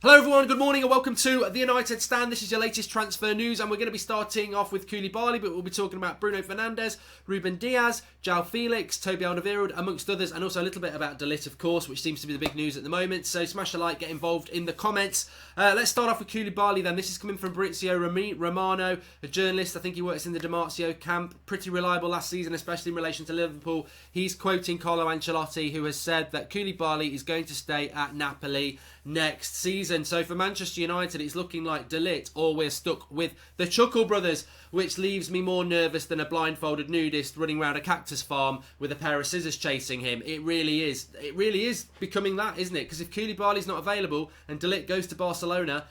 Hello everyone, good morning and welcome to the United Stand. This is your latest transfer news and we're going to be starting off with Koulibaly, but we'll be talking about Bruno Fernandes, Ruben Diaz, João Felix, Toby Alderweireld, amongst others, and also a little bit about De Ligt, of course, which seems to be the big news at the moment. So smash a like, get involved in the comments. Let's start off with Koulibaly then. This is coming from Fabrizio Romano, a journalist. I think he works in the Di Marzio camp. Pretty reliable last season, especially in relation to Liverpool. He's quoting Carlo Ancelotti, who has said that Koulibaly is going to stay at Napoli next season. So for Manchester United, it's looking like De Ligt, or we're stuck with the Chuckle brothers, which leaves me more nervous than a blindfolded nudist running around a cactus farm with a pair of scissors chasing him. It really is. It really is becoming that, isn't it? Because if Koulibaly's not available and De Ligt goes to Barcelona,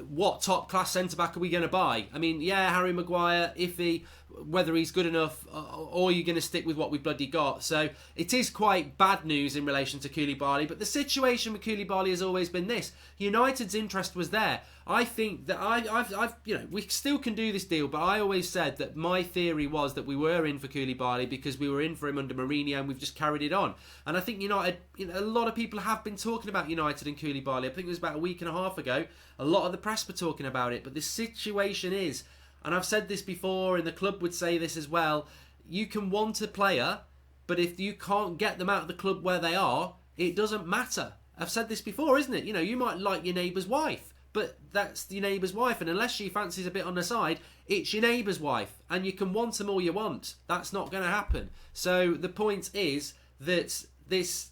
what top class centre back are we going to buy? I mean, yeah, Harry Maguire, iffy, whether he's good enough, or you're going to stick with what we bloody got. So it is quite bad news in relation to Koulibaly, but the situation with Koulibaly has always been this: United's interest was there. I think that we still can do this deal, but I always said that my theory was that we were in for Koulibaly because we were in for him under Mourinho and we've just carried it on. And I think United, a lot of people have been talking about United and Koulibaly. I think it was about a week and a half ago. A lot of the press were talking about it, but the situation is, and I've said this before and the club would say this as well, you can want a player, but if you can't get them out of the club where they are, it doesn't matter. I've said this before, isn't it? You might like your neighbour's wife, but that's your neighbour's wife, and unless she fancies a bit on the side, it's your neighbour's wife, and you can want them all you want. That's not going to happen. So the point is that this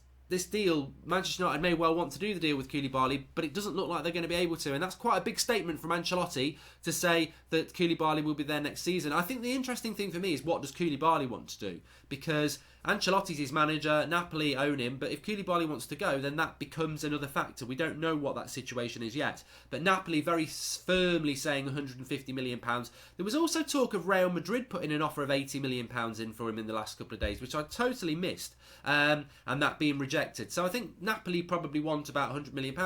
deal, Manchester United may well want to do the deal with Koulibaly, but it doesn't look like they're going to be able to, and that's quite a big statement from Ancelotti to say that Koulibaly will be there next season. I think the interesting thing for me is, what does Koulibaly want to do? Because Ancelotti's his manager, Napoli own him, but if Koulibaly wants to go, then that becomes another factor. We don't know what that situation is yet, but Napoli very firmly saying £150 million. There was also talk of Real Madrid putting an offer of £80 million in for him in the last couple of days, which I totally missed, and that being rejected. So I think Napoli probably want about £100 million,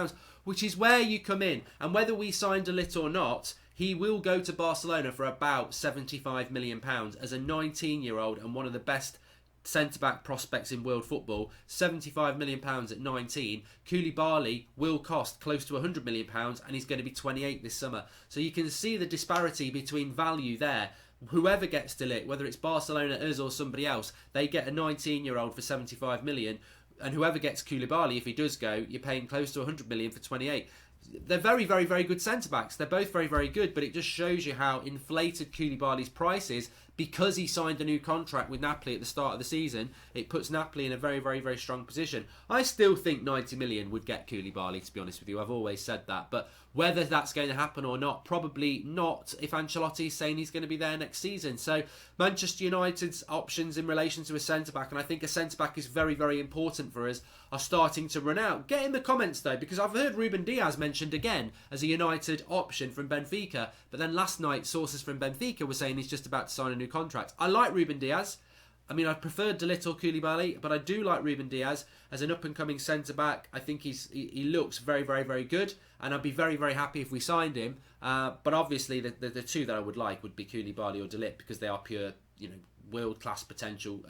which is where you come in. And whether we signed De Ligt or not, he will go to Barcelona for about £75 million as a 19-year-old and one of the best centre-back prospects in world football. £75 million at 19. Koulibaly will cost close to £100 million and he's going to be 28 this summer. So you can see the disparity between value there. Whoever gets De Ligt, whether it's Barcelona, us or somebody else, they get a 19-year-old for £75 million, and whoever gets Koulibaly, if he does go, you're paying close to £100 million for 28. They're very, very, very good centre-backs. They're both very, very good, but it just shows you how inflated Koulibaly's price is because he signed a new contract with Napoli at the start of the season. It puts Napoli in a very, very, very strong position. I still think 90 million would get Koulibaly, to be honest with you. I've always said that, but whether that's going to happen or not, probably not if Ancelotti is saying he's going to be there next season. So Manchester United's options in relation to a centre-back, and I think a centre-back is very, very important for us, are starting to run out. Get in the comments though, because I've heard Ruben Diaz mentioned again as a United option from Benfica, but then last night sources from Benfica were saying he's just about to sign a new contract. I like Ruben Diaz. I mean, I prefer De Ligt or Koulibaly, but I do like Ruben Diaz as an up-and-coming centre-back. I think he looks very, very, very good, and I'd be very, very happy if we signed him. But obviously, the two that I would like would be Koulibaly or De Ligt, because they are pure, world-class potential.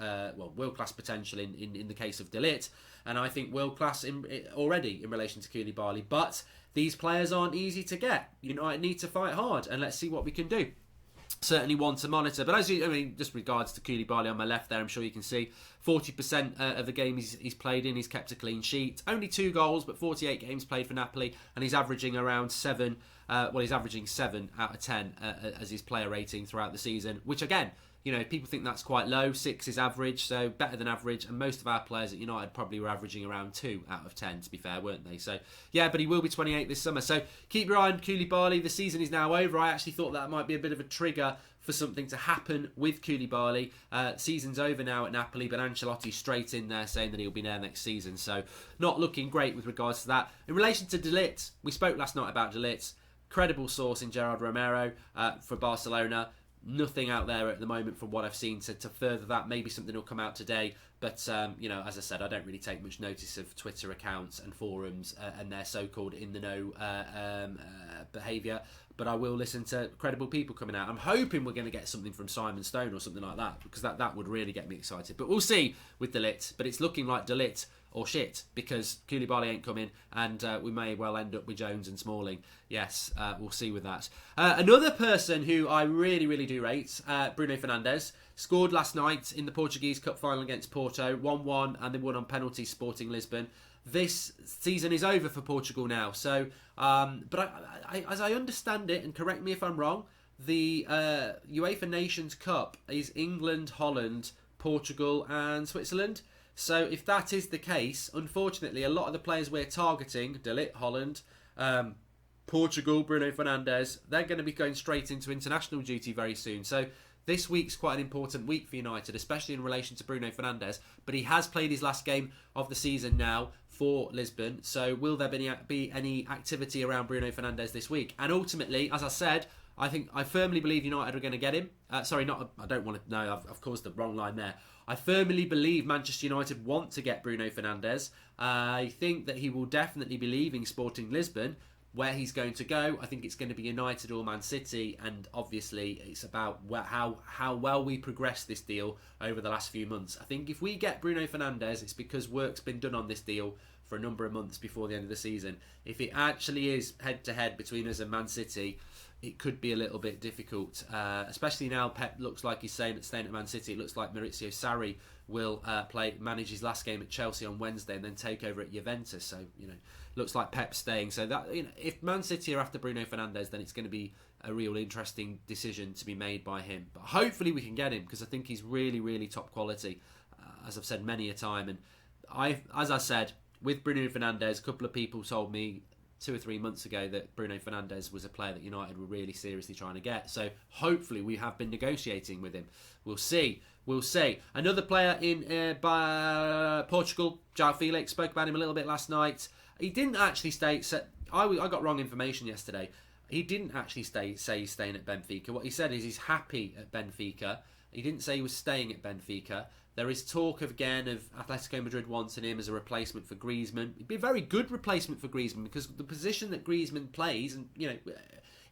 World-class potential in the case of De Ligt, and I think world-class already in relation to Koulibaly. But these players aren't easy to get. United need to fight hard, and let's see what we can do. Certainly one to monitor. But just regards to Koulibaly on my left there, I'm sure you can see 40% of the games he's played in, he's kept a clean sheet. Only 2 goals, but 48 games played for Napoli, and he's averaging around 7. He's averaging 7 out of 10 as his player rating throughout the season, which again, people think that's quite low. 6 is average, so better than average. And most of our players at United probably were averaging around 2 out of 10, to be fair, weren't they? So, yeah, but he will be 28 this summer. So keep your eye on Koulibaly. The season is now over. I actually thought that might be a bit of a trigger for something to happen with Koulibaly. Season's over now at Napoli, but Ancelotti's straight in there saying that he'll be there next season. So not looking great with regards to that. In relation to De Ligt, we spoke last night about De Ligt. Credible source in Gerard Romero for Barcelona. Nothing out there at the moment from what I've seen to further that. Maybe something will come out today. But, as I said, I don't really take much notice of Twitter accounts and forums and their so-called in-the-know behaviour. But I will listen to credible people coming out. I'm hoping we're going to get something from Simon Stone or something like that, because that would really get me excited. But we'll see with De Ligt. But it's looking like De Ligt or shit, because Koulibaly ain't coming, and we may well end up with Jones and Smalling. Yes, we'll see with that. Another person who I really, really do rate, Bruno Fernandes, scored last night in the Portuguese Cup final against Porto, 1-1, and they won on penalties, Sporting Lisbon. This season is over for Portugal now. So, but as I understand it, and correct me if I'm wrong, the UEFA Nations Cup is England, Holland, Portugal and Switzerland. So if that is the case, unfortunately, a lot of the players we're targeting, De Ligt, Holland, Portugal, Bruno Fernandes, they're going to be going straight into international duty very soon. So this week's quite an important week for United, especially in relation to Bruno Fernandes. But he has played his last game of the season now for Lisbon. So will there be any activity around Bruno Fernandes this week? And ultimately, as I said, I firmly believe United are going to get him. I don't want to. No, I've caused the wrong line there. I firmly believe Manchester United want to get Bruno Fernandes. I think that he will definitely be leaving Sporting Lisbon. Where he's going to go, I think it's going to be United or Man City, and obviously it's about how well we progress this deal over the last few months. I think if we get Bruno Fernandes, it's because work's been done on this deal for a number of months before the end of the season. If it actually is head-to-head between us and Man City, it could be a little bit difficult, especially now Pep looks like he's staying at Man City. It looks like Maurizio Sarri will manage his last game at Chelsea on Wednesday and then take over at Juventus. So, looks like Pep's staying. So that, if Man City are after Bruno Fernandes, then it's going to be a real interesting decision to be made by him. But hopefully we can get him, because I think he's really, really top quality, as I've said many a time. And as I said, with Bruno Fernandes, a couple of people told me 2 or 3 months ago that Bruno Fernandes was a player that United were really seriously trying to get. So hopefully we have been negotiating with him. We'll see. Another player in Portugal, João Felix, spoke about him a little bit last night. He didn't actually stay. I got wrong information yesterday. He didn't actually say he's staying at Benfica. What he said is he's happy at Benfica. He didn't say he was staying at Benfica. There is talk of Atletico Madrid wanting him as a replacement for Griezmann. It'd be a very good replacement for Griezmann, because the position that Griezmann plays, and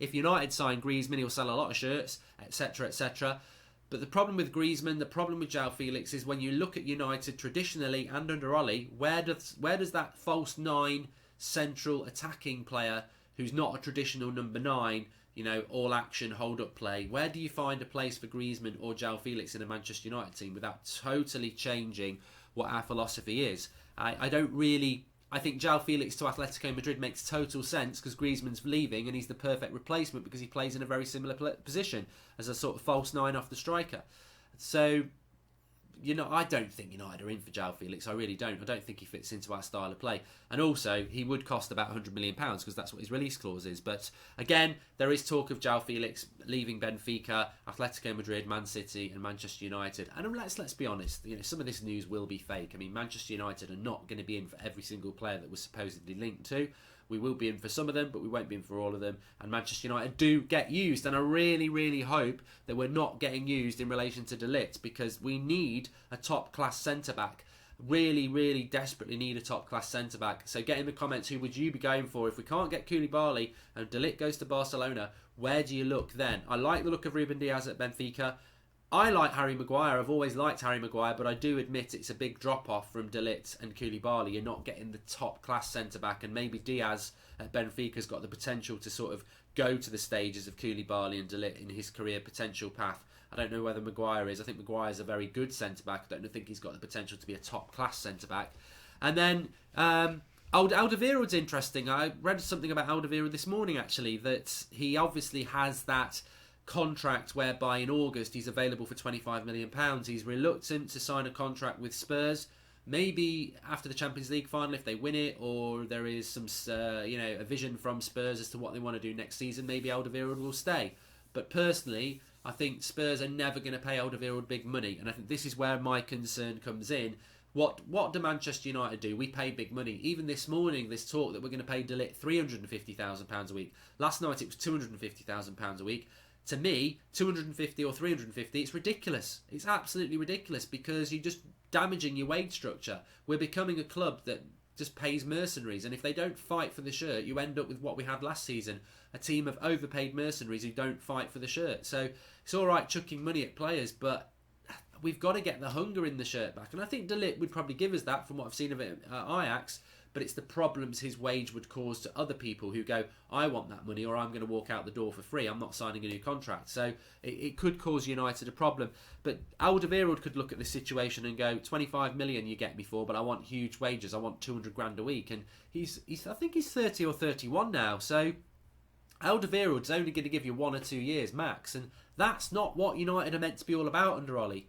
if United sign Griezmann, he'll sell a lot of shirts, etc., etc. But the problem with Griezmann, the problem with João Felix, is when you look at United traditionally and under Ollie, where does that false 9 central attacking player who's not a traditional number 9, all action, hold up play, where do you find a place for Griezmann or João Felix in a Manchester United team without totally changing what our philosophy is? I think João Felix to Atletico Madrid makes total sense, because Griezmann's leaving and he's the perfect replacement because he plays in a very similar position as a sort of false 9 off the striker. So, I don't think United are in for João Felix. I really don't. I don't think he fits into our style of play. And also, he would cost about £100 million, because that's what his release clause is. But again, there is talk of João Felix leaving Benfica, Atletico Madrid, Man City and Manchester United. And let's be honest, some of this news will be fake. I mean, Manchester United are not going to be in for every single player that was supposedly linked to. We will be in for some of them, but we won't be in for all of them. And Manchester United do get used. And I really, really hope that we're not getting used in relation to De Ligt, because we need a top-class centre-back. Really, really desperately need a top-class centre-back. So get in the comments, who would you be going for? If we can't get Koulibaly and De Ligt goes to Barcelona, where do you look then? I like the look of Ruben Diaz at Benfica. I like Harry Maguire. I've always liked Harry Maguire, but I do admit it's a big drop-off from De Ligt and Koulibaly. You're not getting the top-class centre-back, and maybe Diaz at Benfica's got the potential to sort of go to the stages of Koulibaly and De Ligt in his career potential path. I don't know whether Maguire is. I think Maguire's a very good centre-back. I don't think he's got the potential to be a top-class centre-back. And then Alderweireld's interesting. I read something about Alderweireld this morning, actually, that he obviously has that contract whereby in August he's available for £25 million. He's reluctant to sign a contract with Spurs. Maybe after the Champions League final, if they win it, or there is some a vision from Spurs as to what they want to do next season, maybe Alderweireld will stay. But personally, I think Spurs are never going to pay Alderweireld big money, and I think this is where my concern comes in. What do Manchester United do? We pay big money. Even this morning, this talk that we're going to pay De Ligt £350,000 a week. Last night it was £250,000 a week. To me, 250 or 350, it's ridiculous. It's absolutely ridiculous, because you're just damaging your wage structure. We're becoming a club that just pays mercenaries, and if they don't fight for the shirt, you end up with what we had last season, a team of overpaid mercenaries who don't fight for the shirt. So it's all right chucking money at players, but we've got to get the hunger in the shirt back. And I think De Ligt would probably give us that from what I've seen of it at Ajax. But it's the problems his wage would cause to other people who go, I want that money, or I'm going to walk out the door for free. I'm not signing a new contract. So it could cause United a problem. But Alderweireld could look at the situation and go, 25 million you get me for, but I want huge wages. I want 200 grand a week. And he's I think he's 30 or 31 now. So Alderweireld's only going to give you 1 or 2 years max. And that's not what United are meant to be all about under Ollie.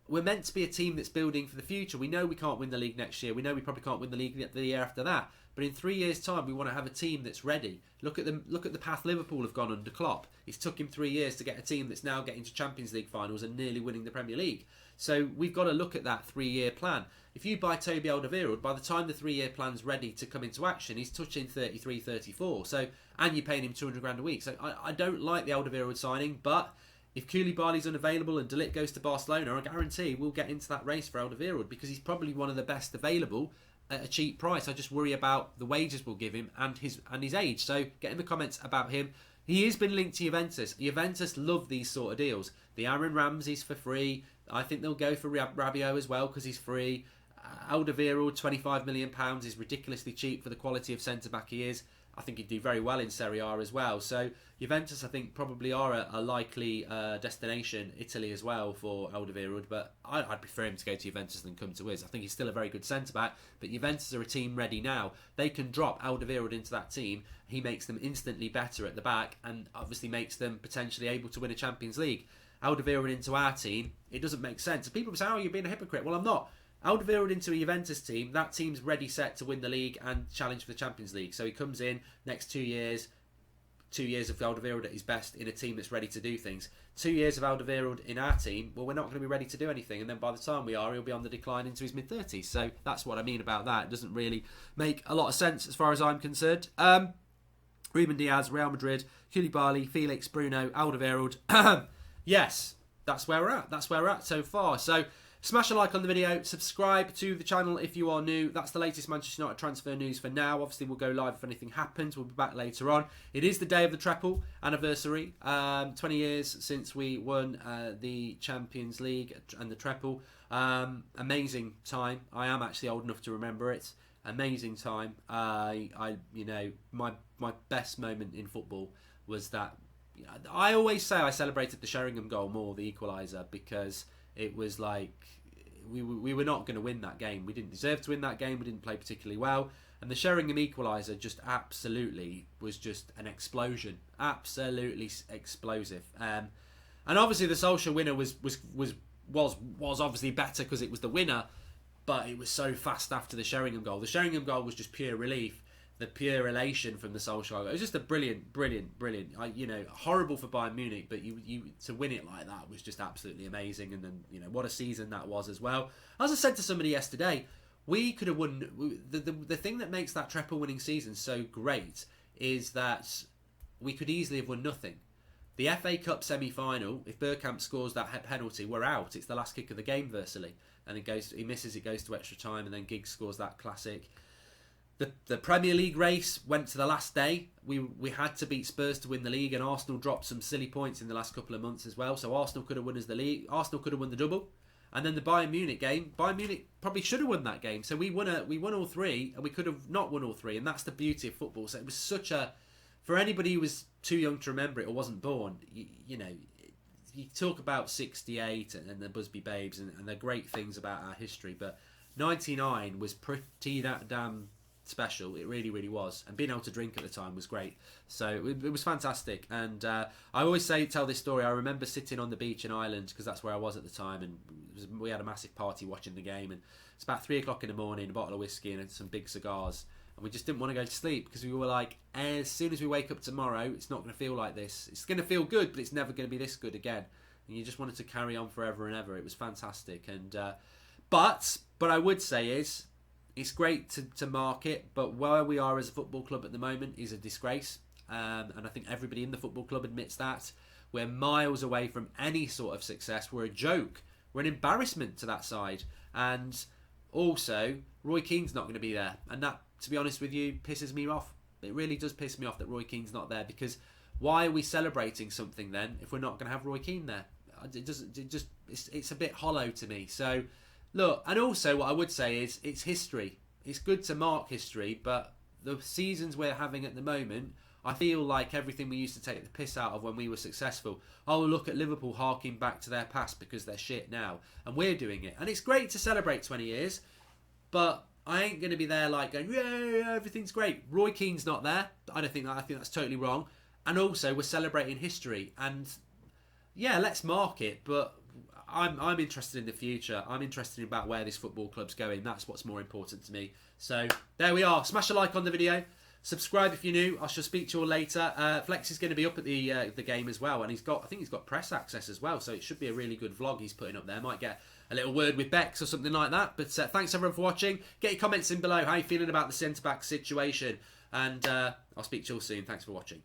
We're meant to be a team that's building for the future. We know we can't win the league next year. We know we probably can't win the league the year after that. But in 3 years' time, we want to have a team that's ready. Look at the path Liverpool have gone under Klopp. It's took him 3 years to get a team that's now getting to Champions League finals and nearly winning the Premier League. So we've got to look at that 3-year plan. If you buy Toby Alderweireld, by the time the 3-year plan's ready to come into action, he's touching 33, 34. So, and you're paying him 200 grand a week. So I don't like the Alderweireld signing, but if Koulibaly's unavailable and De Ligt goes to Barcelona, I guarantee we'll get into that race for Alderweireld because he's probably one of the best available at a cheap price. I just worry about the wages we'll give him and his age. So get in the comments about him. He has been linked to Juventus. Juventus love these sort of deals. The Aaron Ramsey's for free. I think they'll go for Rabiot as well because he's free. Alderweireld, £25 million is ridiculously cheap for the quality of centre-back he is. I think he'd do very well in Serie A as well. So Juventus, I think, probably are a likely destination. Italy as well for Alderweireld, but I'd prefer him to go to Juventus than come to us. I think he's still a very good centre-back, but Juventus are a team ready now. They can drop Alderweireld into that team. He makes them instantly better at the back and obviously makes them potentially able to win a Champions League. Alderweireld into our team, it doesn't make sense. People say, oh, you're being a hypocrite. Well, I'm not. Alderweireld into a Juventus team, that team's ready set to win the league and challenge for the Champions League. So he comes in next 2 years, 2 years of Alderweireld at his best in a team that's ready to do things. 2 years of Alderweireld in our team, well, we're not going to be ready to do anything. And then by the time we are, he'll be on the decline into his mid-30s. So that's what I mean about that. It doesn't really make a lot of sense as far as I'm concerned. Ruben Diaz, Real Madrid, Koulibaly, Felix, Bruno, Alderweireld. Yes, that's where we're at. That's where we're at so far. So smash a like on the video, subscribe to the channel if you are new. That's the latest Manchester United transfer news for now. Obviously, we'll go live if anything happens. We'll be back later on. It is the day of the treble anniversary. 20 years since we won the Champions League and the treble. Amazing time. I am actually old enough to remember it. Amazing time. You know, my best moment in football was that. I always say I celebrated the Sheringham goal more, the equaliser, because it was like we were not going to win that game. We didn't deserve to win that game. We didn't play particularly well. And the Sheringham equaliser just absolutely was just an explosion. Absolutely explosive. And obviously the Solskjaer winner was obviously better because it was the winner. But it was so fast after the Sheringham goal. The Sheringham goal was just pure relief. The pure elation from the Solskjaer goal. It was just a brilliant. Horrible for Bayern Munich, but you to win it like that was just absolutely amazing. And then, what a season that was as well. As I said to somebody yesterday, we could have won. The thing that makes that treble winning season so great is that we could easily have won nothing. The FA Cup semi-final, if Bergkamp scores that penalty, we're out. It's the last kick of the game, virtually, and he misses. It goes to extra time, and then Giggs scores that classic. The Premier League race went to the last day. We had to beat Spurs to win the league, and Arsenal dropped some silly points in the last couple of months as well. So Arsenal could have won us the league. Arsenal could have won the double, and then the Bayern Munich game. Bayern Munich probably should have won that game. So we won all three, and we could have not won all three, and that's the beauty of football. So it was such a, for anybody who was too young to remember it or wasn't born, you talk about '68 and the Busby Babes and the great things about our history, but '99 was pretty damn special. It really, really was. And being able to drink at the time was great. So it was fantastic. And I always tell this story. I remember sitting on the beach in Ireland, because that's where I was at the time, and we had a massive party watching the game, and it's about 3 o'clock in the morning, a bottle of whiskey and some big cigars, and we just didn't want to go to sleep because we were like, as soon as we wake up tomorrow, it's not going to feel like this. It's going to feel good, but it's never going to be this good again. And you just wanted to carry on forever and ever. It was fantastic. And but I would say is, it's great to mark it, but where we are as a football club at the moment is a disgrace. And I think everybody in the football club admits that. We're miles away from any sort of success. We're a joke. We're an embarrassment to that side. And also, Roy Keane's not going to be there. And that, to be honest with you, pisses me off. It really does piss me off that Roy Keane's not there, because why are we celebrating something then if we're not going to have Roy Keane there? it's a bit hollow to me. So look, and also what I would say is it's history. It's good to mark history, but the seasons we're having at the moment, I feel like everything we used to take the piss out of when we were successful. Oh, look at Liverpool harking back to their past because they're shit now, and we're doing it. And it's great to celebrate 20 years, but I ain't going to be there like going, yeah, everything's great. Roy Keane's not there. I don't think that. I think that's totally wrong. And also, we're celebrating history, and yeah, let's mark it. But I'm interested in the future. I'm interested about where this football club's going. That's what's more important to me. So there we are. Smash a like on the video. Subscribe if you're new. I shall speak to you all later. Flex is going to be up at the game as well, and I think he's got press access as well, so it should be a really good vlog he's putting up there. Might get a little word with Bex or something like that. But thanks everyone for watching. Get your comments in below. How you feeling about the centre back situation? And I'll speak to you all soon. Thanks for watching.